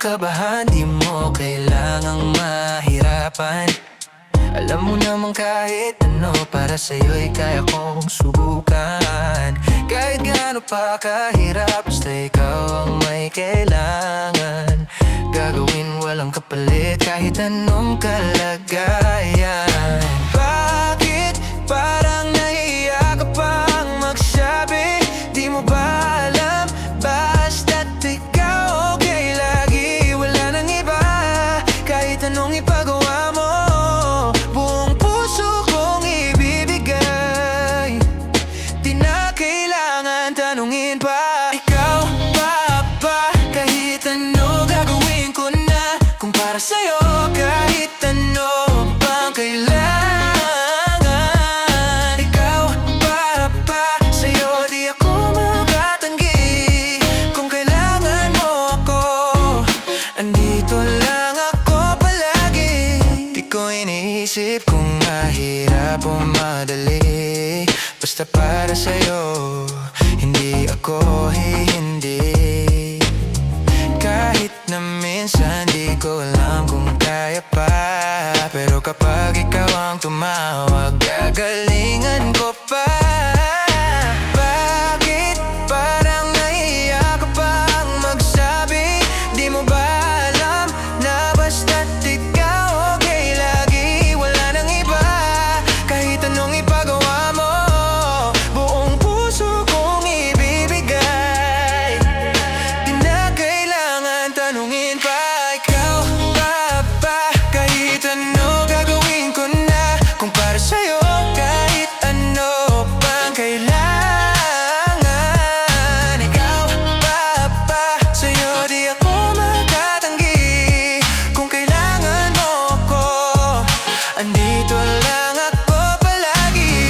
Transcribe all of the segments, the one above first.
kabahan, di mo kailangang mahirapan. Alam mo namang kahit ano para sa'yo'y kaya kong subukan. Kahit gaano pa kahirap, basta ikaw ang may kailangan. Gagawin walang kapalit kahit anong kalagayan. Bakit parang nahiya ka pang magsabi? Di mo ba alam? Basta't ikaw okay lagi, wala nang iba. Kahit anong ipagawa mo, buong puso kong ibibigay. Di na kailangan tanungin pa. Ikaw ba kahit ano gagawin ko na? Kung para sa'yo kahit ano bang kailangan. Ikaw ba sa'yo di ako makatanggi. Kung kailangan mo ako, andito lang ako palagi. Di ko iniisip kung mahirap o madali. Basta para sa'yo, hindi ako hihindi. Kahit na minsan di ko alam kung kaya pa, pero kapag ikaw ang tumawag, gagalingan ko pa. Bakit parang nahiya ka pang magsabi? Di mo ba alam na basta't ikaw okay lagi, wala nang iba. Kahit anong ipagawa mo, buong puso kong ibibigay. Di na kailangan tanungin pa. Ikaw ba kahit ano gagawin ko na? Kung para sa'yo kahit ano pang kailangan. Ikaw ba sa'yo di ako makatanggi. Kung kailangan mo ako, andito lang ako palagi.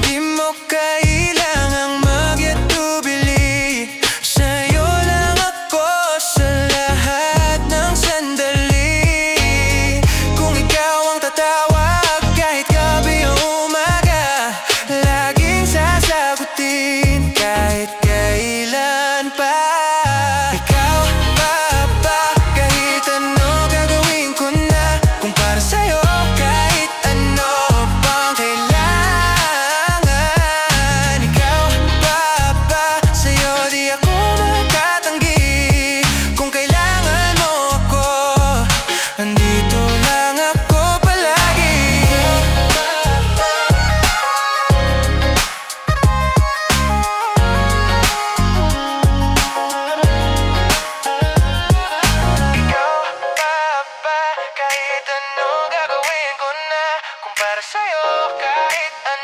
Di mo kailangang magyatubili, sa'yo lang ako sa lahat ng sandali. Kung ikaw ang tatawag kahit gabi o umaga, laging sasagutin kahit kailan pa. Ikaw ba kahit ano gagawin ko na? Kung para sa'yo kahit ano pang kailangan. Ikaw ba sa'yo di ako makatanggi. Kung kailangan mo ako, andito lang ako palagi. Ikaw ba kahit ano gagawin ko na? Kung para sa'yo kahit ano